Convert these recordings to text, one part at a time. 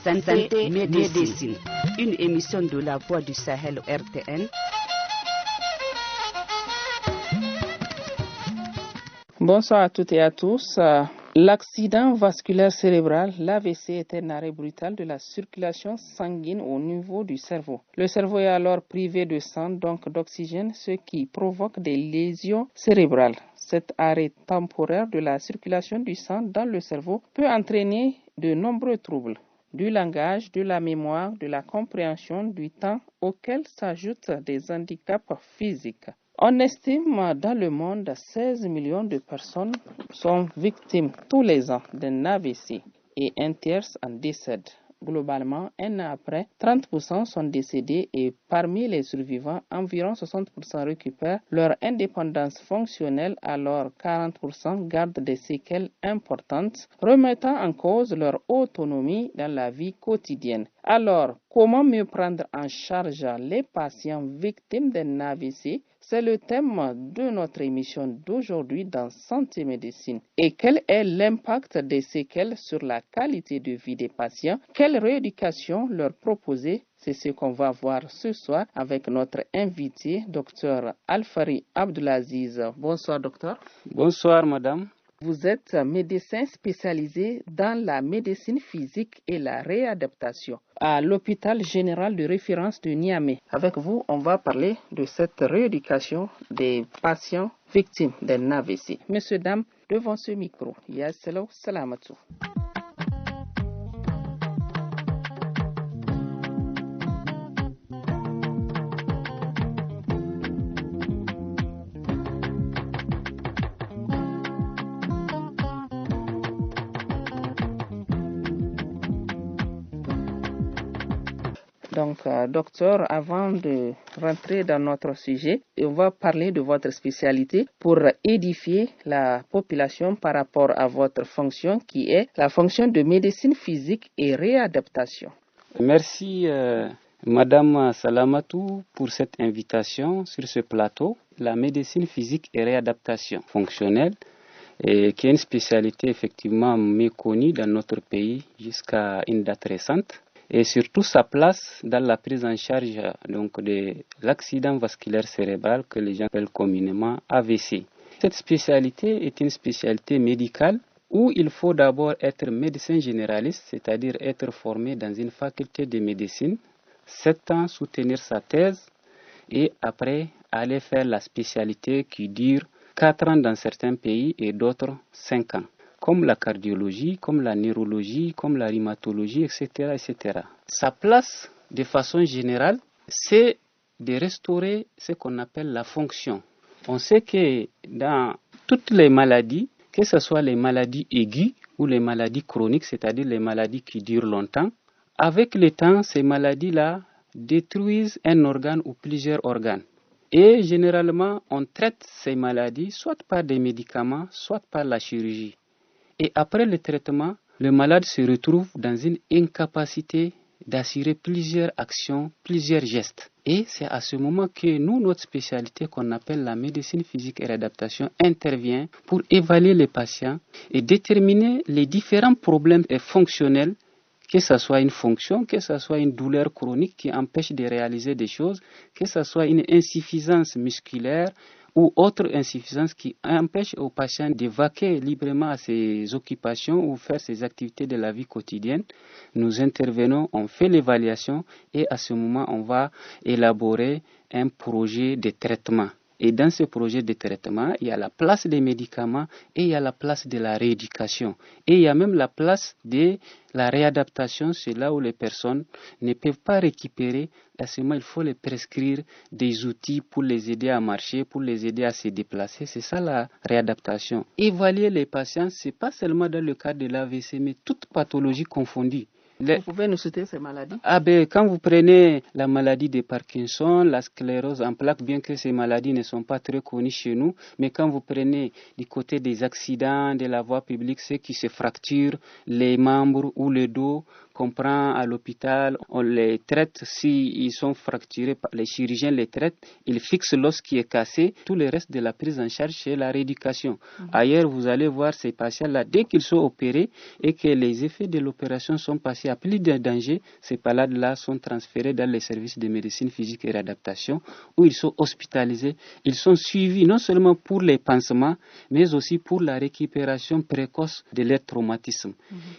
Santé Médecine, une émission de la Voix du Sahel RTN. Bonsoir à toutes et à tous. L'accident vasculaire cérébral, l'AVC, est un arrêt brutal de la circulation sanguine au niveau du cerveau. Le cerveau est alors privé de sang, donc d'oxygène, ce qui provoque des lésions cérébrales. Cet arrêt temporaire de la circulation du sang dans le cerveau peut entraîner de nombreux troubles du langage, de la mémoire, de la compréhension du temps, auxquels s'ajoutent des handicaps physiques. On estime dans le monde 16 millions de personnes sont victimes tous les ans d'un AVC et un tiers en décède. Globalement, un an après, 30% sont décédés et parmi les survivants, environ 60% récupèrent leur indépendance fonctionnelle alors 40% gardent des séquelles importantes, remettant en cause leur autonomie dans la vie quotidienne. Alors, comment mieux prendre en charge les patients victimes d'un AVC? C'est le thème de notre émission d'aujourd'hui dans Santé Médecine. Et quel est l'impact des séquelles sur la qualité de vie des patients? Quelle rééducation leur proposer? C'est ce qu'on va voir ce soir avec notre invité, Dr Alfari Abdelaziz. Bonsoir, docteur. Bonsoir, madame. Vous êtes médecin spécialisé dans la médecine physique et la réadaptation à l'hôpital général de référence de Niamey. Avec vous, on va parler de cette rééducation des patients victimes d'un AVC. Messieurs, dames, devant ce micro, Yasselo Salamatou. Donc, docteur, avant de rentrer dans notre sujet, on va parler de votre spécialité pour édifier la population par rapport à votre fonction qui est la fonction de médecine physique et réadaptation. Merci, madame Salamatou, pour cette invitation sur ce plateau. La médecine physique et réadaptation fonctionnelle, qui est une spécialité effectivement méconnue dans notre pays jusqu'à une date récente. Et surtout sa place dans la prise en charge donc, de l'accident vasculaire cérébral que les gens appellent communément AVC. Cette spécialité est une spécialité médicale où il faut d'abord être médecin généraliste, c'est-à-dire être formé dans une faculté de médecine, 7 ans soutenir sa thèse et après aller faire la spécialité qui dure 4 ans dans certains pays et d'autres 5 ans. Comme la cardiologie, comme la neurologie, comme la rhumatologie, etc., etc. Sa place, de façon générale, c'est de restaurer ce qu'on appelle la fonction. On sait que dans toutes les maladies, que ce soit les maladies aiguës ou les maladies chroniques, c'est-à-dire les maladies qui durent longtemps, avec le temps, ces maladies-là détruisent un organe ou plusieurs organes. Et généralement, on traite ces maladies soit par des médicaments, soit par la chirurgie. Et après le traitement, le malade se retrouve dans une incapacité d'assurer plusieurs actions, plusieurs gestes. Et c'est à ce moment que nous, notre spécialité qu'on appelle la médecine physique et réadaptation intervient pour évaluer les patients et déterminer les différents problèmes fonctionnels, que ce soit une fonction, que ce soit une douleur chronique qui empêche de réaliser des choses, que ce soit une insuffisance musculaire, ou autre insuffisance qui empêche au patient de vaquer librement à ses occupations ou faire ses activités de la vie quotidienne. Nous intervenons, on fait l'évaluation et à ce moment, on va élaborer un projet de traitement. Et dans ce projet de traitement, il y a la place des médicaments et il y a la place de la rééducation. Et il y a même la place de la réadaptation, c'est là où les personnes ne peuvent pas récupérer. À ce moment, il faut les prescrire des outils pour les aider à marcher, pour les aider à se déplacer. C'est ça la réadaptation. Évaluer les patients, ce n'est pas seulement dans le cadre de l'AVC, mais toute pathologie confondue. Vous pouvez nous citer ces maladies? Quand vous prenez la maladie de Parkinson, la sclérose en plaques, bien que ces maladies ne sont pas très connues chez nous, mais quand vous prenez du côté des accidents de la voie publique, ceux qui se fracturent les membres ou le dos, qu'on prend à l'hôpital, on les traite. S'ils sont fracturés, les chirurgiens les traitent, ils fixent l'os qui est cassé. Tout le reste de la prise en charge, c'est la rééducation. Ailleurs, vous allez voir ces patients-là, dès qu'ils sont opérés et que les effets de l'opération sont passés à plus de danger, ces malades-là sont transférés dans les services de médecine physique et réadaptation où ils sont hospitalisés. Ils sont suivis non seulement pour les pansements, mais aussi pour la récupération précoce de leur traumatisme.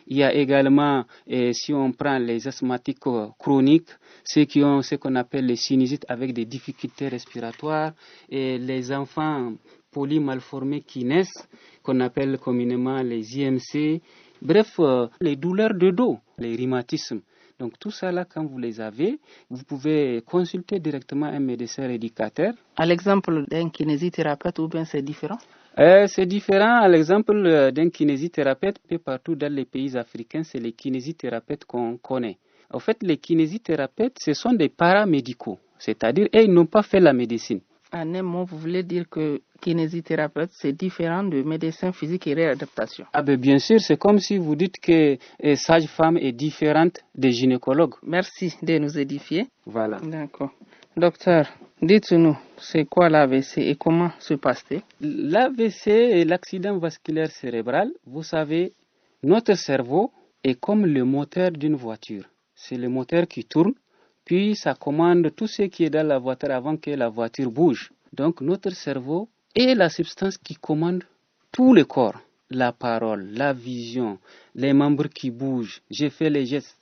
Il y a également, si on prend les asthmatiques chroniques, ceux qui ont ce qu'on appelle les sinusites avec des difficultés respiratoires, et les enfants polymalformés qui naissent, qu'on appelle communément les IMC, bref, les douleurs de dos, les rhumatismes. Donc tout ça là, quand vous les avez, vous pouvez consulter directement un médecin rééducateur. À l'exemple d'un kinésithérapeute, ou bien c'est différent? C'est différent. À l'exemple d'un kinésithérapeute, partout dans les pays africains, c'est les kinésithérapeutes qu'on connaît. En fait, les kinésithérapeutes, ce sont des paramédicaux, c'est-à-dire ils n'ont pas fait la médecine. En un mot, vous voulez dire que kinésithérapeute, c'est différent de médecin physique et réadaptation? Bien sûr, c'est comme si vous dites que sage-femme est différente des gynécologues. Merci de nous édifier. Voilà. D'accord. Docteur, dites-nous, c'est quoi l'AVC et comment se passe-t-il? L'AVC est l'accident vasculaire cérébral. Vous savez, notre cerveau est comme le moteur d'une voiture. C'est le moteur qui tourne, puis ça commande tout ce qui est dans la voiture avant que la voiture bouge. Donc notre cerveau est la substance qui commande tout le corps. La parole, la vision, les membres qui bougent, j'ai fait les gestes.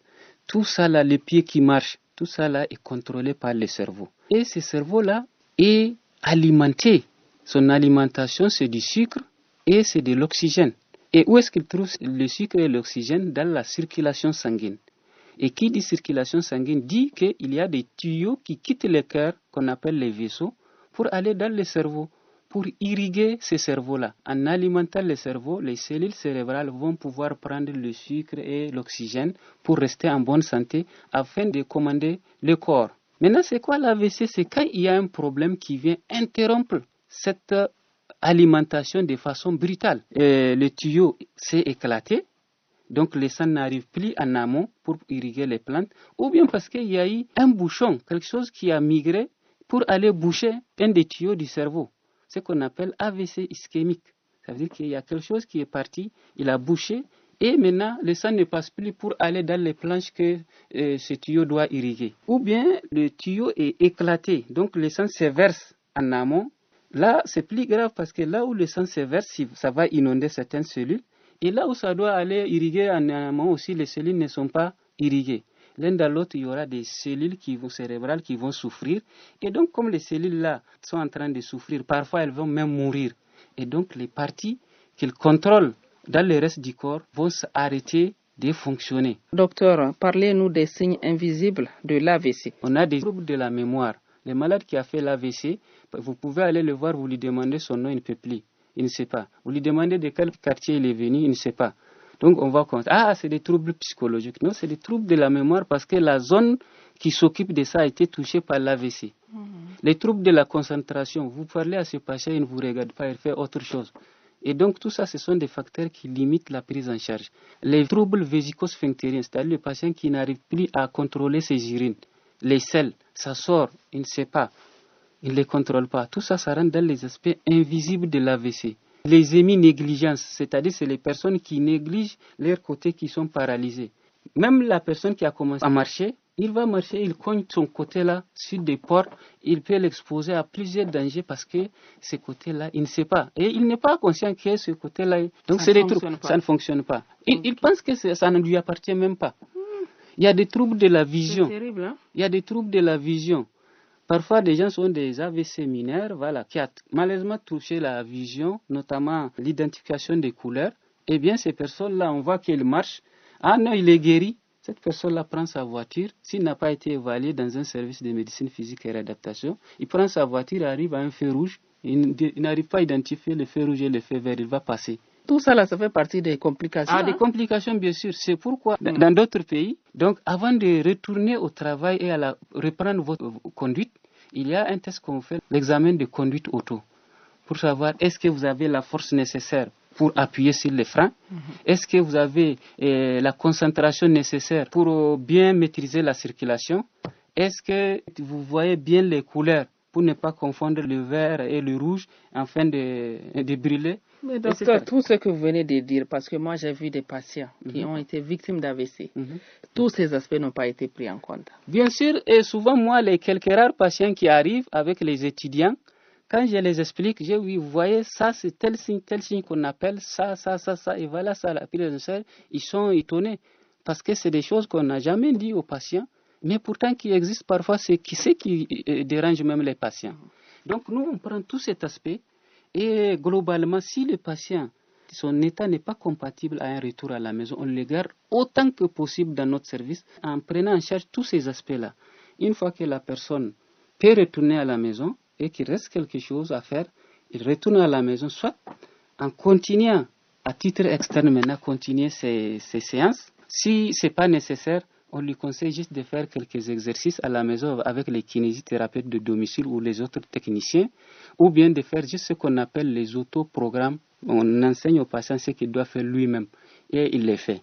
Tout ça là, les pieds qui marchent, tout ça là est contrôlé par le cerveau. Et ce cerveau-là est alimenté. Son alimentation, c'est du sucre et c'est de l'oxygène. Et où est-ce qu'il trouve le sucre et l'oxygène? Dans la circulation sanguine. Et qui dit circulation sanguine dit qu'il y a des tuyaux qui quittent le cœur, qu'on appelle les vaisseaux, pour aller dans le cerveau, pour irriguer ce cerveau-là. En alimentant le cerveau, les cellules cérébrales vont pouvoir prendre le sucre et l'oxygène pour rester en bonne santé afin de commander le corps. Maintenant, c'est quoi l'AVC? C'est quand il y a un problème qui vient interrompre cette alimentation de façon brutale. Le tuyau s'est éclaté. Donc le sang n'arrive plus en amont pour irriguer les plantes, ou bien parce qu'il y a eu un bouchon, quelque chose qui a migré pour aller boucher un des tuyaux du cerveau, ce qu'on appelle AVC ischémique. Ça veut dire qu'il y a quelque chose qui est parti, il a bouché, et maintenant le sang ne passe plus pour aller dans les planches que ce tuyau doit irriguer. Ou bien le tuyau est éclaté, donc le sang se verse en amont. Là, c'est plus grave parce que là où le sang se verse, ça va inonder certaines cellules. Et là où ça doit aller irriguer en amont aussi, les cellules ne sont pas irriguées. L'un dans l'autre, il y aura des cellules cérébrales qui vont souffrir. Et donc, comme les cellules-là sont en train de souffrir, parfois elles vont même mourir. Et donc, les parties qu'elles contrôlent dans le reste du corps vont s'arrêter de fonctionner. Docteur, parlez-nous des signes invisibles de l'AVC. On a des troubles de la mémoire. Le malade qui a fait l'AVC, vous pouvez aller le voir, vous lui demandez son nom, il ne peut plus. Il ne sait pas. Vous lui demandez de quel quartier il est venu, il ne sait pas. Donc on va constater, c'est des troubles psychologiques. Non, c'est des troubles de la mémoire parce que la zone qui s'occupe de ça a été touchée par l'AVC. Les troubles de la concentration, vous parlez à ce patient, il ne vous regarde pas, il fait autre chose. Et donc tout ça, ce sont des facteurs qui limitent la prise en charge. Les troubles vésico-sphinctériens, c'est-à-dire le patient qui n'arrive plus à contrôler ses urines, les selles, ça sort, il ne sait pas. Il ne les contrôle pas. Tout ça, ça rentre dans les aspects invisibles de l'AVC. Les héminégligences, c'est-à-dire c'est les personnes qui négligent leurs côtés qui sont paralysés. Même la personne qui a commencé à marcher, il va marcher, il cogne son côté-là sur des portes, il peut l'exposer à plusieurs dangers parce que ce côté-là, il ne sait pas. Et il n'est pas conscient que ce côté-là, donc c'est des troubles, ça ne fonctionne pas. Il pense que ça ne lui appartient même pas. Il y a des troubles de la vision. C'est terrible, hein? Il y a des troubles de la vision. Parfois, des gens sont des AVC mineurs, qui a malheureusement touché la vision, notamment l'identification des couleurs. Eh bien, ces personnes-là, on voit qu'ils marchent. Ah non, il est guéri. Cette personne-là prend sa voiture. S'il n'a pas été évalué dans un service de médecine physique et réadaptation, il prend sa voiture, arrive à un feu rouge. Il n'arrive pas à identifier le feu rouge et le feu vert. Il va passer. Tout ça, là, ça fait partie des complications. Des complications, bien sûr. C'est pourquoi, dans d'autres pays, donc, avant de retourner au travail et à reprendre votre conduite, il y a un test qu'on fait, l'examen de conduite auto, pour savoir est-ce que vous avez la force nécessaire pour appuyer sur les freins? Est-ce que vous avez la concentration nécessaire pour bien maîtriser la circulation? Est-ce que vous voyez bien les couleurs pour ne pas confondre le vert et le rouge afin de brûler? Mais docteur, tout ce que vous venez de dire, parce que moi j'ai vu des patients qui ont été victimes d'AVC, tous ces aspects n'ont pas été pris en compte. Bien sûr, et souvent moi, les quelques rares patients qui arrivent avec les étudiants, quand je les explique, je dis, oui, vous voyez, ça c'est tel signe qu'on appelle ça, et voilà ça, la prise en charge, ils sont étonnés, parce que c'est des choses qu'on n'a jamais dit aux patients, mais pourtant qui existent parfois, c'est qui dérange même les patients. Donc nous, on prend tout cet aspect. Et globalement, si le patient, son état n'est pas compatible à un retour à la maison, on le garde autant que possible dans notre service en prenant en charge tous ces aspects-là. Une fois que la personne peut retourner à la maison et qu'il reste quelque chose à faire, il retourne à la maison, soit en continuant à titre externe maintenant, continuer ses séances. Si ce n'est pas nécessaire, on lui conseille juste de faire quelques exercices à la maison avec les kinésithérapeutes de domicile ou les autres techniciens, ou bien de faire juste ce qu'on appelle les autoprogrammes. On enseigne au patient ce qu'il doit faire lui-même et il les fait.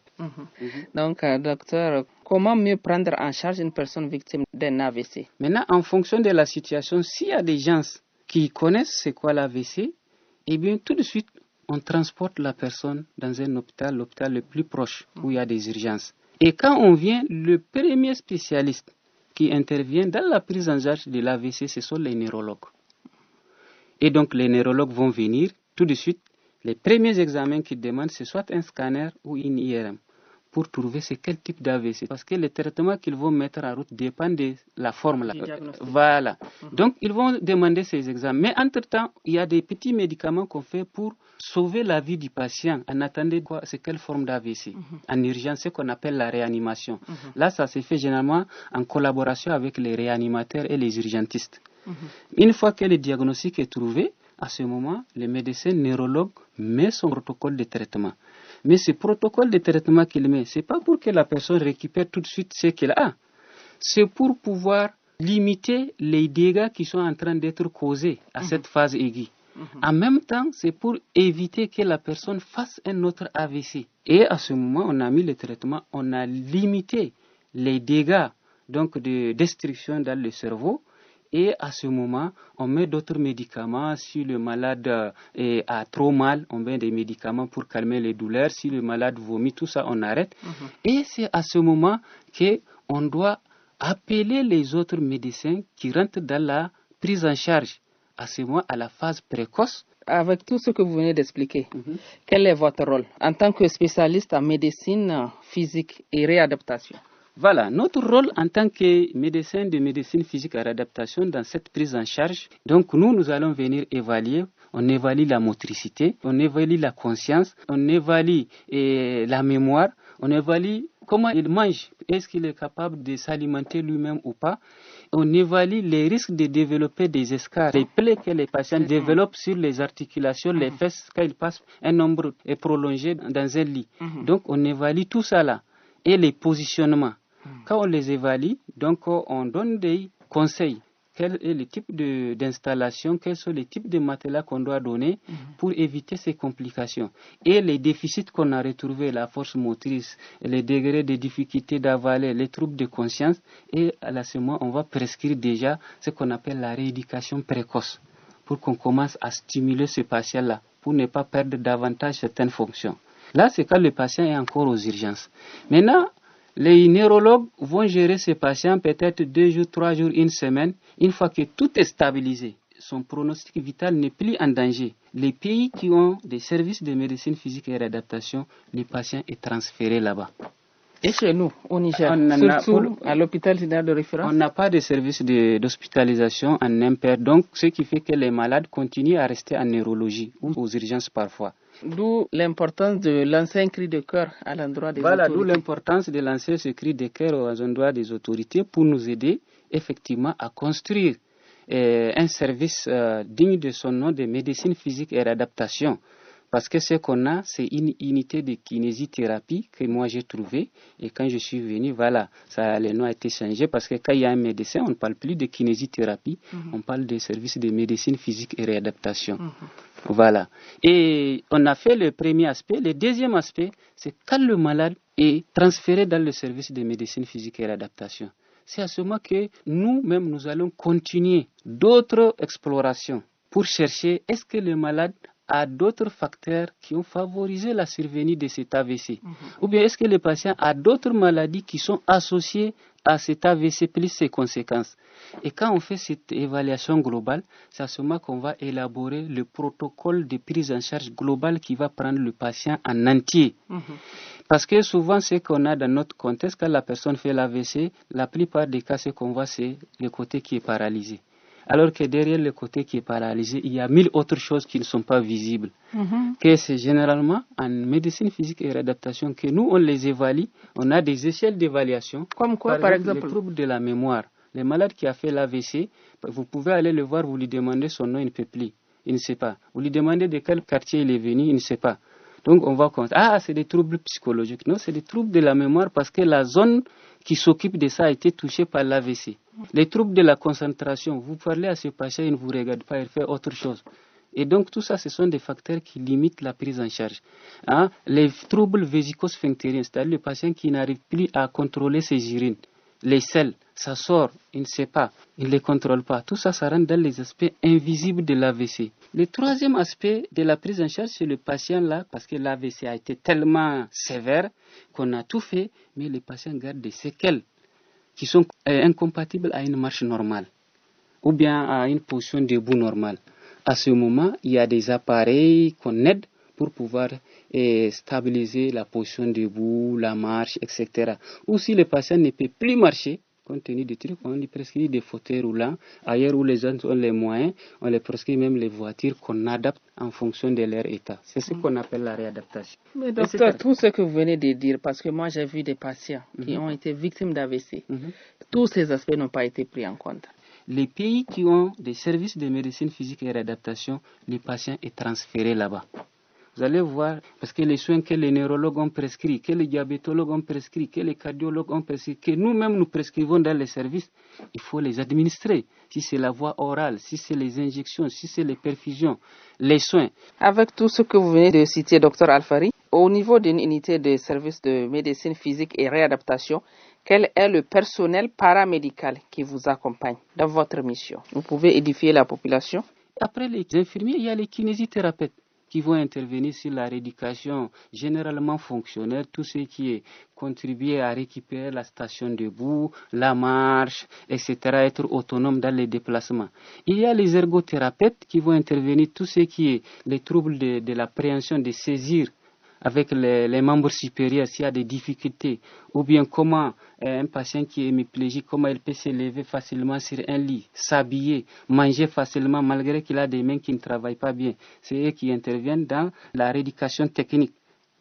Donc, docteur, comment mieux prendre en charge une personne victime d'un AVC? Maintenant, en fonction de la situation, s'il y a des gens qui connaissent c'est quoi l'AVC, eh bien tout de suite, on transporte la personne dans un hôpital, l'hôpital le plus proche où il y a des urgences. Et quand on vient, le premier spécialiste qui intervient dans la prise en charge de l'AVC, ce sont les neurologues. Et donc les neurologues vont venir tout de suite. Les premiers examens qu'ils demandent, c'est soit un scanner ou une IRM pour trouver c'est quel type d'AVC. Parce que les traitements qu'ils vont mettre en route dépendent de la forme. Là. Voilà. Donc ils vont demander ces examens. Mais entre-temps, il y a des petits médicaments qu'on fait pour sauver la vie du patient en attendant quoi, c'est quelle forme d'AVC. En urgence, ce qu'on appelle la réanimation. Là, ça se fait généralement en collaboration avec les réanimateurs et les urgentistes. Une fois que le diagnostic est trouvé, à ce moment, le médecin neurologue met son protocole de traitement. Mais ce protocole de traitement qu'il met, ce n'est pas pour que la personne récupère tout de suite ce qu'elle a. C'est pour pouvoir limiter les dégâts qui sont en train d'être causés à cette phase aiguë. En même temps, c'est pour éviter que la personne fasse un autre AVC. Et à ce moment, on a mis le traitement, on a limité les dégâts donc de destruction dans le cerveau. Et à ce moment, on met d'autres médicaments. Si le malade a trop mal, on met des médicaments pour calmer les douleurs. Si le malade vomit, tout ça, on arrête. Et c'est à ce moment qu'on doit appeler les autres médecins qui rentrent dans la prise en charge. À ce moment, à la phase précoce. Avec tout ce que vous venez d'expliquer, quel est votre rôle en tant que spécialiste en médecine physique et réadaptation? Voilà, notre rôle en tant que médecin de médecine physique et réadaptation dans cette prise en charge, donc nous allons venir évaluer, on évalue la motricité, on évalue la conscience, on évalue la mémoire, on évalue comment il mange, est-ce qu'il est capable de s'alimenter lui-même ou pas. On évalue les risques de développer des escarres, les plaies que les patients développent sur les articulations, les fesses, quand ils passent un nombre prolongé dans un lit. Donc on évalue tout ça là. Et les positionnements. Quand on les évalue, donc on donne des conseils. Quel est le type d'installation, quels sont les types de matelas qu'on doit donner pour éviter ces complications. Et les déficits qu'on a retrouvés, la force motrice, les degrés de difficulté d'avaler, les troubles de conscience. Et à ce moment, on va prescrire déjà ce qu'on appelle la rééducation précoce pour qu'on commence à stimuler ce patient-là pour ne pas perdre davantage certaines fonctions. Là, c'est quand le patient est encore aux urgences. Maintenant, les neurologues vont gérer ce patient peut-être 2 jours, 3 jours, 1 semaine. Une fois que tout est stabilisé, son pronostic vital n'est plus en danger. Les pays qui ont des services de médecine physique et réadaptation, le patient est transféré là-bas. Et chez nous, au Niger, surtout à l'hôpital général de référence? On n'a pas de service d'hospitalisation en impair, donc ce qui fait que les malades continuent à rester en neurologie ou aux urgences parfois. D'où l'importance de lancer un cri de cœur à l'endroit des autorités. Voilà, d'où l'importance de lancer ce cri de cœur aux endroits des autorités pour nous aider effectivement à construire un service digne de son nom de médecine physique et réadaptation. Parce que ce qu'on a, c'est une unité de kinésithérapie que moi j'ai trouvée. Et quand je suis venu, voilà, le nom a été changé parce que quand il y a un médecin, on ne parle plus de kinésithérapie, on parle de service de médecine physique et réadaptation. Voilà. Et on a fait le premier aspect. Le deuxième aspect, c'est quand le malade est transféré dans le service de médecine physique et réadaptation. C'est à ce moment que nous-mêmes, nous allons continuer d'autres explorations pour chercher est-ce que le malade a d'autres facteurs qui ont favorisé la survenue de cet AVC. Ou bien est-ce que le patient a d'autres maladies qui sont associées à cet AVC plus ses conséquences. Et quand on fait cette évaluation globale, c'est à ce moment qu'on va élaborer le protocole de prise en charge globale qui va prendre le patient en entier. Parce que souvent, ce qu'on a dans notre contexte, quand la personne fait l'AVC, la plupart des cas, ce qu'on voit, c'est le côté qui est paralysé. Alors que derrière le côté qui est paralysé, il y a 1000 autres choses qui ne sont pas visibles. Que c'est généralement en médecine physique et réadaptation que nous, on les évalue. On a des échelles d'évaluation. Comme quoi, par exemple les troubles de la mémoire. Le malade qui a fait l'AVC, vous pouvez aller le voir, vous lui demandez son nom, il ne peut plus. Il ne sait pas. Vous lui demandez de quel quartier il est venu, il ne sait pas. Donc on va constater, c'est des troubles psychologiques. Non, c'est des troubles de la mémoire parce que la zone qui s'occupe de ça a été touchée par l'AVC. Les troubles de la concentration, vous parlez à ce patient, il ne vous regarde pas, il fait autre chose. Et donc tout ça, ce sont des facteurs qui limitent la prise en charge. Les troubles vésico-sphinctériens, c'est-à-dire le patient qui n'arrive plus à contrôler ses urines. Les selles, ça sort, il ne sait pas, il ne les contrôle pas. Tout ça, ça rentre dans les aspects invisibles de l'AVC. Le troisième aspect de la prise en charge, c'est le patient là, parce que l'AVC a été tellement sévère qu'on a tout fait, mais le patient garde des séquelles qui sont incompatibles à une marche normale ou bien à une position debout normale. À ce moment, il y a des appareils qu'on aide pour pouvoir stabiliser la position debout, la marche, etc. Ou si le patient ne peut plus marcher, compte tenu des trucs, on lui prescrit des fauteuils roulants. Ailleurs où les gens ont les moyens, on les prescrit même les voitures qu'on adapte en fonction de leur état. C'est ce qu'on appelle la réadaptation. Mais docteur, tout ce que vous venez de dire, parce que moi j'ai vu des patients qui ont été victimes d'AVC, tous ces aspects n'ont pas été pris en compte. Les pays qui ont des services de médecine physique et réadaptation, le patient est transféré là-bas. Vous allez voir, parce que les soins que les neurologues ont prescrits, que les diabétologues ont prescrits, que les cardiologues ont prescrits, que nous-mêmes nous prescrivons dans les services, il faut les administrer. Si c'est la voie orale, si c'est les injections, si c'est les perfusions, les soins. Avec tout ce que vous venez de citer, docteur Alfari, au niveau d'une unité de service de médecine physique et réadaptation, quel est le personnel paramédical qui vous accompagne dans votre mission? Vous pouvez édifier la population? Après les infirmiers, il y a les kinésithérapeutes qui vont intervenir sur la rééducation généralement fonctionnelle, tout ce qui est contribuer à récupérer la station debout, la marche, etc., être autonome dans les déplacements. Il y a les ergothérapeutes qui vont intervenir tout ce qui est les troubles de l'appréhension, de saisir avec les membres supérieurs s'il y a des difficultés, ou bien comment un patient qui est hémiplégique, comment il peut se lever facilement sur un lit, s'habiller, manger facilement malgré qu'il a des mains qui ne travaillent pas bien. C'est eux qui interviennent dans la rééducation technique.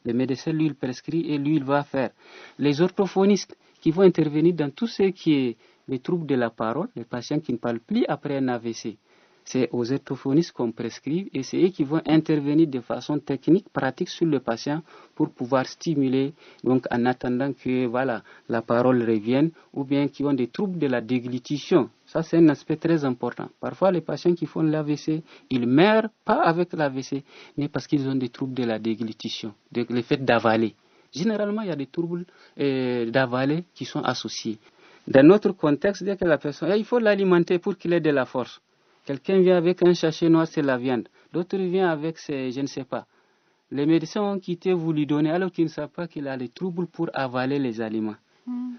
Le médecin, lui, il prescrit et lui, il va faire. Les orthophonistes qui vont intervenir dans tout ce qui est les troubles de la parole, les patients qui ne parlent plus après un AVC. C'est aux orthophonistes qu'on prescrit et c'est eux qui vont intervenir de façon technique, pratique sur le patient pour pouvoir stimuler, donc en attendant que la parole revienne, ou bien qui ont des troubles de la déglutition. Ça, c'est un aspect très important. Parfois, les patients qui font l'AVC, ils meurent pas avec l'AVC, mais parce qu'ils ont des troubles de la déglutition, le fait d'avaler. Généralement, il y a des troubles d'avaler qui sont associés. Dans notre contexte, dès que la personne, il faut l'alimenter pour qu'il ait de la force. Quelqu'un vient avec un sachet noir, c'est la viande. D'autres viennent avec, je ne sais pas. Les médecins ont quitté, vous lui donnez, alors qu'ils ne savent pas qu'il a des troubles pour avaler les aliments.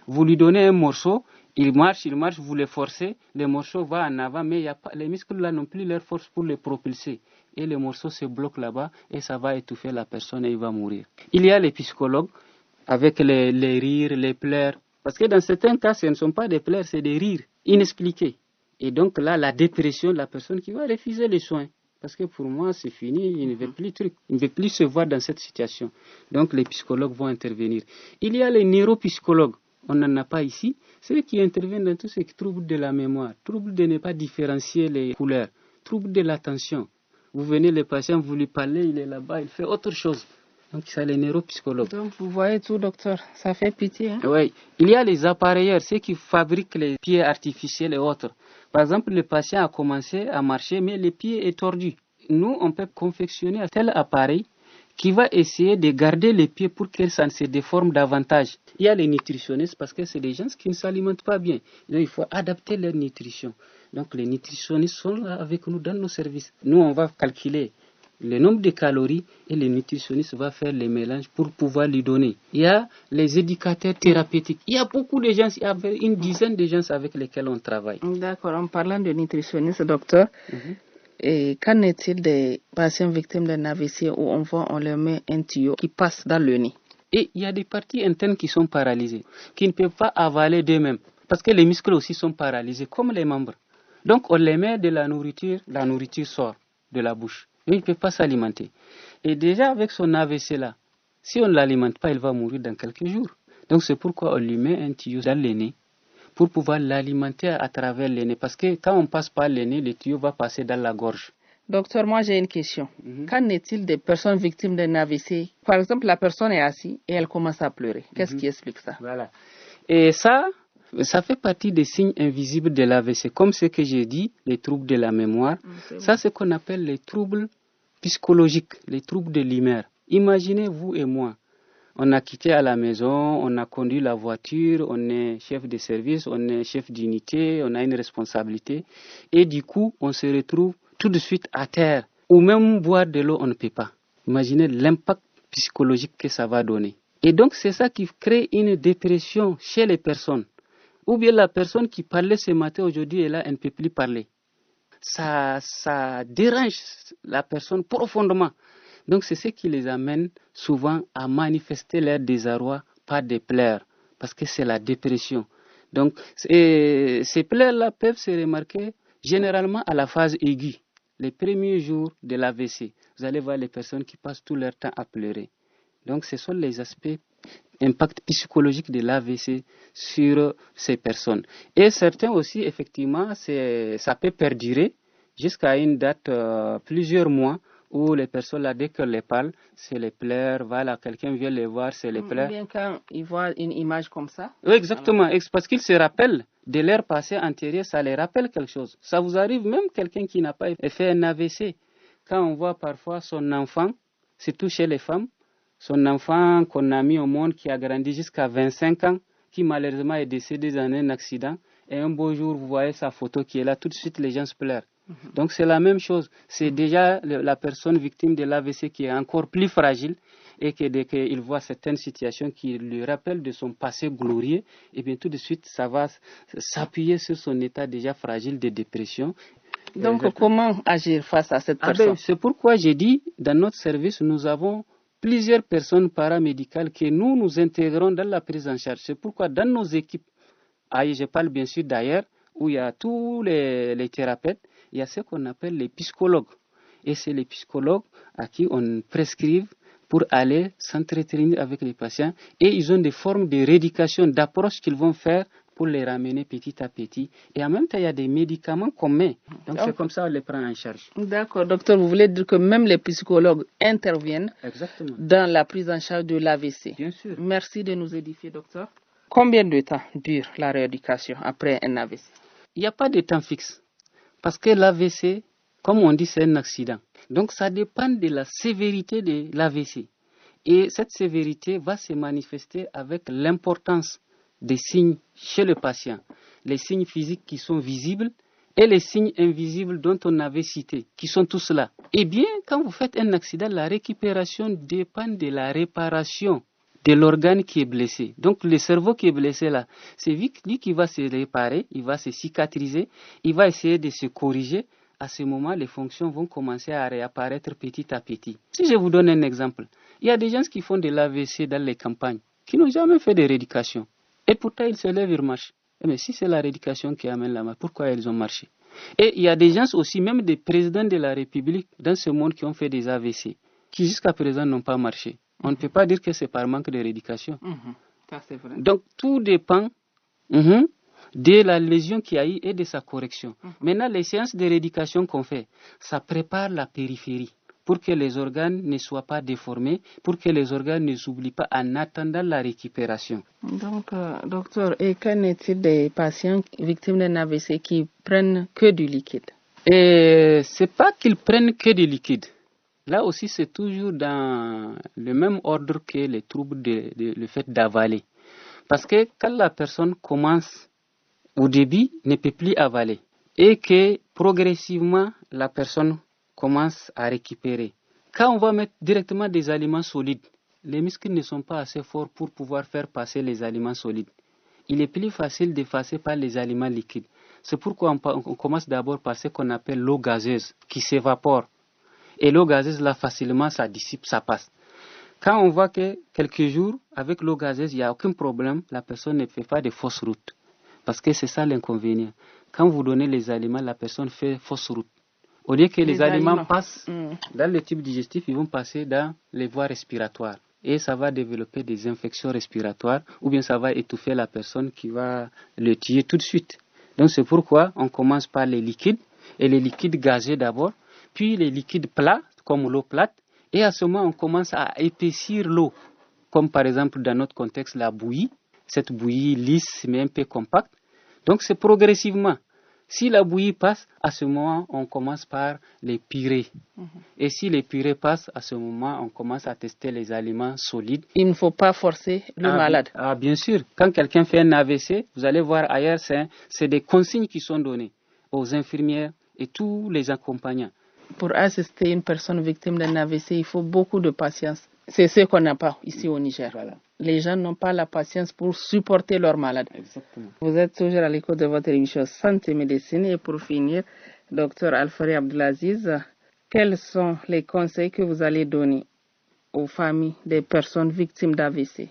Vous lui donnez un morceau, il marche, vous le forcez, le morceau va en avant, mais y a pas, les muscles là n'ont plus leur force pour le propulser. Et le morceau se bloque là-bas et ça va étouffer la personne et il va mourir. Il y a les psychologues avec les rires, les pleurs. Parce que dans certains cas, ce ne sont pas des pleurs, c'est des rires inexpliqués. Et donc là, la dépression de la personne qui va refuser les soins. Parce que pour moi, c'est fini, il ne veut plus se voir dans cette situation. Donc les psychologues vont intervenir. Il y a les neuropsychologues, on n'en a pas ici, ceux qui interviennent dans tous ces troubles de la mémoire, troubles de ne pas différencier les couleurs, troubles de l'attention. Vous venez, le patient, vous lui parlez, il est là-bas, il fait autre chose. Donc, c'est les neuropsychologues. Donc, vous voyez tout, docteur. Ça fait pitié. Hein? Oui. Il y a les appareilleurs, ceux qui fabriquent les pieds artificiels et autres. Par exemple, le patient a commencé à marcher, mais le pied est tordu. Nous, on peut confectionner un tel appareil qui va essayer de garder les pieds pour que ça ne se déforme davantage. Il y a les nutritionnistes parce que c'est des gens qui ne s'alimentent pas bien. Donc, il faut adapter leur nutrition. Donc, les nutritionnistes sont là avec nous dans nos services. Nous, on va calculer le nombre de calories et le nutritionniste va faire les mélanges pour pouvoir lui donner. Il y a les éducateurs thérapeutiques. Il y a beaucoup de gens, il y a une dizaine de gens avec lesquels on travaille. D'accord. En parlant de nutritionniste, docteur, et qu'en est-il des patients victimes d'un AVC où on leur met un tuyau qui passe dans le nez? Et il y a des parties internes qui sont paralysées, qui ne peuvent pas avaler d'eux-mêmes, parce que les muscles aussi sont paralysés, comme les membres. Donc on les met de la nourriture sort de la bouche. Mais il ne peut pas s'alimenter. Et déjà avec son AVC là, si on ne l'alimente pas, il va mourir dans quelques jours. Donc c'est pourquoi on lui met un tuyau dans le nez pour pouvoir l'alimenter à travers le nez. Parce que quand on passe par le nez, le tuyau va passer dans la gorge. Docteur, moi j'ai une question. Qu'en est-il des personnes victimes d'un AVC? Par exemple, la personne est assise et elle commence à pleurer. Qu'est-ce qui explique ça? Voilà. Et ça fait partie des signes invisibles de l'AVC. Comme ce que j'ai dit, les troubles de la mémoire. Ça, c'est ce qu'on appelle les troubles psychologiques, les troubles de l'humeur. Imaginez vous et moi. On a quitté à la maison, on a conduit la voiture, on est chef de service, on est chef d'unité, on a une responsabilité. Et du coup, on se retrouve tout de suite à terre. Ou même boire de l'eau, on ne peut pas. Imaginez l'impact psychologique que ça va donner. Et donc, c'est ça qui crée une dépression chez les personnes. Ou bien la personne qui parlait ce matin, aujourd'hui, elle ne peut plus parler. Ça dérange la personne profondément. Donc, c'est ce qui les amène souvent à manifester leur désarroi par des pleurs, parce que c'est la dépression. Donc, ces pleurs-là peuvent se remarquer généralement à la phase aiguë, les premiers jours de l'AVC. Vous allez voir les personnes qui passent tout leur temps à pleurer. Donc, ce sont les aspects impact psychologique de l'AVC sur ces personnes. Et certains aussi, effectivement, ça peut perdurer jusqu'à une date, plusieurs mois, où les personnes, là, dès qu'elles les parlent, c'est les pleurs, voilà, quelqu'un vient les voir, c'est les pleurs. Bien quand ils voient une image comme ça. Oui, exactement, alors, parce qu'ils se rappellent de leur passé antérieur, ça les rappelle quelque chose. Ça vous arrive même quelqu'un qui n'a pas fait un AVC, quand on voit parfois son enfant, surtout chez les femmes, son enfant qu'on a mis au monde, qui a grandi jusqu'à 25 ans, qui malheureusement est décédé dans un accident, et un beau jour, vous voyez sa photo qui est là, tout de suite les gens se pleurent. Donc c'est la même chose, c'est déjà la personne victime de l'AVC qui est encore plus fragile, et que dès qu'il voit certaines situations qui lui rappellent de son passé glorieux, et bien tout de suite ça va s'appuyer sur son état déjà fragile de dépression. Donc comment agir face à cette personne? C'est pourquoi j'ai dit, dans notre service, nous avons plusieurs personnes paramédicales que nous intégrons dans la prise en charge. C'est pourquoi dans nos équipes, je parle bien sûr d'ailleurs, où il y a tous les thérapeutes, il y a ce qu'on appelle les psychologues. Et c'est les psychologues à qui on prescrive pour aller s'entretenir avec les patients. Et ils ont des formes de rééducation, d'approche qu'ils vont faire pour les ramener petit à petit. Et en même temps, il y a des médicaments qu'on met. Donc c'est comme ça qu'on les prend en charge. D'accord, docteur, vous voulez dire que même les psychologues interviennent Exactement dans la prise en charge de l'AVC? Bien sûr. Merci de nous édifier, docteur. Combien de temps dure la rééducation après un AVC? Il n'y a pas de temps fixe. Parce que l'AVC, comme on dit, c'est un accident. Donc ça dépend de la sévérité de l'AVC. Et cette sévérité va se manifester avec l'importance des signes chez le patient. Les signes physiques qui sont visibles et les signes invisibles dont on avait cité, qui sont tous là. Eh bien, quand vous faites un accident, la récupération dépend de la réparation de l'organe qui est blessé. Donc le cerveau qui est blessé là, c'est lui qui va se réparer, il va se cicatriser, il va essayer de se corriger. À ce moment, les fonctions vont commencer à réapparaître petit à petit. Si je vous donne un exemple, il y a des gens qui font de l'AVC dans les campagnes, qui n'ont jamais fait de rééducation. Et pourtant, ils se lèvent, ils marchent. Mais si c'est la rééducation qui amène la marche, pourquoi ils ont marché? Et il y a des gens aussi, même des présidents de la République dans ce monde qui ont fait des AVC, qui jusqu'à présent n'ont pas marché. On ne peut pas dire que c'est par manque de rééducation. Ça, c'est vrai. Donc, tout dépend de la lésion qu'il y a eu et de sa correction. Maintenant, les séances de rééducation qu'on fait, ça prépare la périphérie pour que les organes ne soient pas déformés, pour que les organes ne s'oublient pas en attendant la récupération. Donc, docteur, et qu'en est-il des patients victimes d'un AVC qui prennent que du liquide? Et c'est pas qu'ils prennent que du liquide. Là aussi, c'est toujours dans le même ordre que les troubles le fait d'avaler. Parce que quand la personne commence au début, ne peut plus avaler et que progressivement, la personne commence à récupérer. Quand on va mettre directement des aliments solides, les muscles ne sont pas assez forts pour pouvoir faire passer les aliments solides. Il est plus facile d'effacer par les aliments liquides. C'est pourquoi on commence d'abord par ce qu'on appelle l'eau gazeuse qui s'évapore. Et l'eau gazeuse, là, facilement, ça dissipe, ça passe. Quand on voit que quelques jours, avec l'eau gazeuse, il n'y a aucun problème, la personne ne fait pas de fausse route. Parce que c'est ça l'inconvénient. Quand vous donnez les aliments, la personne fait fausse route. Au lieu que les aliments passent dans le tube digestif, ils vont passer dans les voies respiratoires. Et ça va développer des infections respiratoires ou bien ça va étouffer la personne qui va le tuer tout de suite. Donc c'est pourquoi on commence par les liquides, et les liquides gazeux d'abord, puis les liquides plats, comme l'eau plate, et à ce moment on commence à épaissir l'eau, comme par exemple dans notre contexte la bouillie, cette bouillie lisse mais un peu compacte. Donc c'est progressivement. Si la bouillie passe, à ce moment, on commence par les purées. Et si les purées passent, à ce moment, on commence à tester les aliments solides. Il ne faut pas forcer le malade. Bien sûr. Quand quelqu'un fait un AVC, vous allez voir ailleurs, c'est des consignes qui sont données aux infirmières et tous les accompagnants. Pour assister une personne victime d'un AVC, il faut beaucoup de patience. C'est ce qu'on n'a pas ici au Niger. Voilà. Les gens n'ont pas la patience pour supporter leur malade. Exactement. Vous êtes toujours à l'écoute de votre émission Santé Médecine. Et pour finir, Dr Alfari Abdelaziz, quels sont les conseils que vous allez donner aux familles des personnes victimes d'AVC?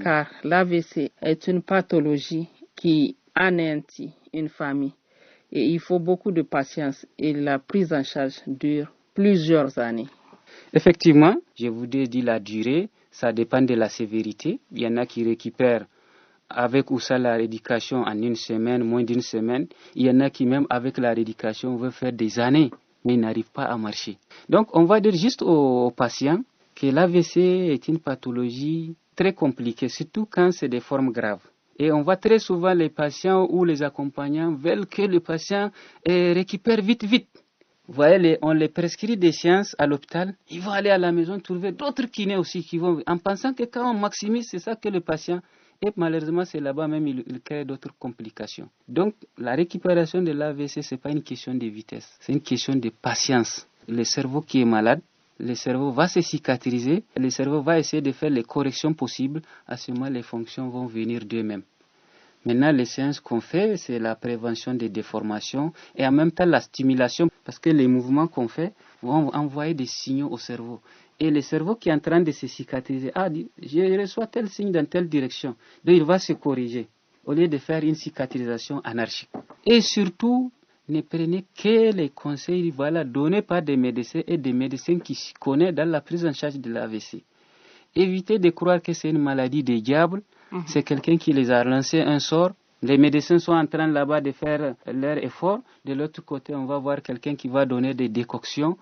Car l'AVC est une pathologie qui anéantit une famille. Et il faut beaucoup de patience et la prise en charge dure plusieurs années. Effectivement, je vous ai dit la durée, ça dépend de la sévérité. Il y en a qui récupèrent avec ou sans la rééducation en une semaine, moins d'une semaine. Il y en a qui même avec la rééducation veulent faire des années, mais ils n'arrivent pas à marcher. Donc on va dire juste aux patients que l'AVC est une pathologie très compliquée, surtout quand c'est des formes graves. Et on voit très souvent les patients ou les accompagnants veulent que le patient récupère vite. Vous voyez, on les prescrit des séances à l'hôpital, ils vont aller à la maison trouver d'autres kinés aussi qui vont, en pensant que quand on maximise, c'est ça que le patient, et malheureusement c'est là-bas même il crée d'autres complications. Donc la récupération de l'AVC, ce n'est pas une question de vitesse, c'est une question de patience. Le cerveau qui est malade, le cerveau va se cicatriser, le cerveau va essayer de faire les corrections possibles, à ce moment les fonctions vont venir d'eux-mêmes. Maintenant, les séances qu'on fait, c'est la prévention des déformations et en même temps la stimulation, parce que les mouvements qu'on fait vont envoyer des signaux au cerveau. Et le cerveau qui est en train de se cicatriser, je reçois tel signe dans telle direction, donc il va se corriger, au lieu de faire une cicatrisation anarchique. Et surtout, ne prenez que les conseils donnés par des médecins et des médecins qui s'y connaissent dans la prise en charge de l'AVC. Évitez de croire que c'est une maladie des diables. C'est quelqu'un qui les a lancé un sort. Les médecins sont en train là-bas de faire leur effort. De l'autre côté, on va voir quelqu'un qui va donner des décoctions.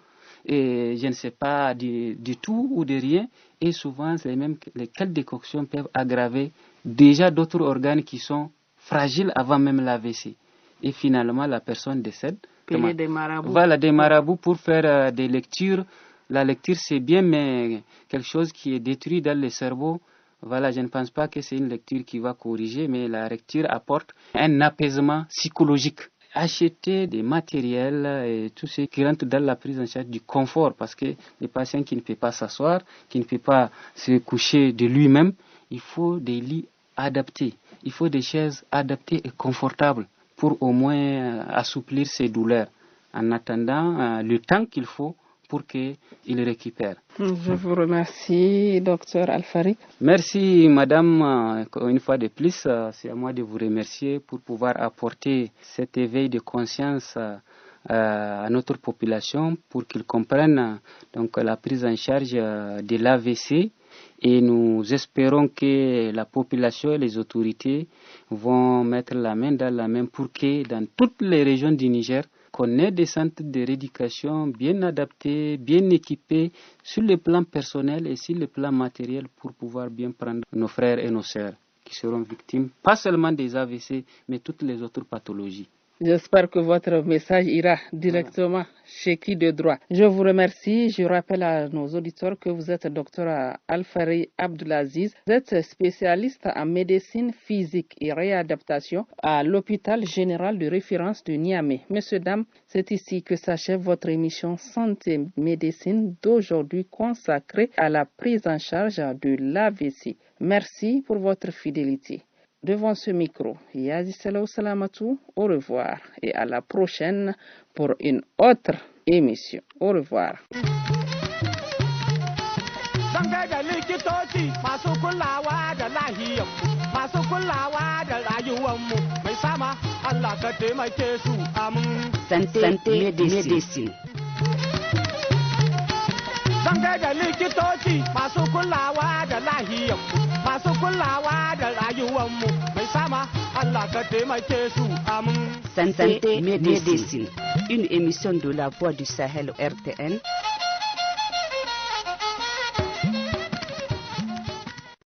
Et je ne sais pas du tout ou de rien. Et souvent, c'est même lesquelles décoctions peuvent aggraver déjà d'autres organes qui sont fragiles avant même l'AVC. Et finalement, la personne décède. Payer des marabouts. Voilà, des marabouts pour faire des lectures. La lecture, c'est bien, mais quelque chose qui est détruit dans le cerveau. Voilà, je ne pense pas que c'est une lecture qui va corriger, mais la lecture apporte un apaisement psychologique. Acheter des matériels et tout ce qui rentre dans la prise en charge du confort, parce que les patients qui ne peuvent pas s'asseoir, qui ne peuvent pas se coucher de lui-même, il faut des lits adaptés, il faut des chaises adaptées et confortables pour au moins assouplir ses douleurs, en attendant le temps qu'il faut pour qu'il récupère. Je vous remercie, docteur Alfari. Merci, madame. Une fois de plus, c'est à moi de vous remercier pour pouvoir apporter cet éveil de conscience à notre population pour qu'ils comprennent donc la prise en charge de l'AVC Et nous espérons que la population et les autorités vont mettre la main dans la main pour que dans toutes les régions du Niger, qu'on ait des centres de rééducation bien adaptés, bien équipés sur le plan personnel et sur le plan matériel pour pouvoir bien prendre nos frères et nos sœurs qui seront victimes, pas seulement des AVC, mais toutes les autres pathologies. J'espère que votre message ira directement chez qui de droit. Je vous remercie. Je rappelle à nos auditeurs que vous êtes docteur Alfari Abdulaziz. Vous êtes spécialiste en médecine physique et réadaptation à l'hôpital général de référence de Niamey. Messieurs, dames, c'est ici que s'achève votre émission Santé Médecine d'aujourd'hui consacrée à la prise en charge de l'AVC. Merci pour votre fidélité. Devant ce micro, Yazi Salaw Salamatou, au revoir et à la prochaine pour une autre émission. Au revoir. Santé médecine. Zanga da likitoci masu kulawa da lahiyar masu kulawa da rayuwanmu mai sama Allah ka taimake su amin. Santé médecine, une émission de la Voix du Sahel RTN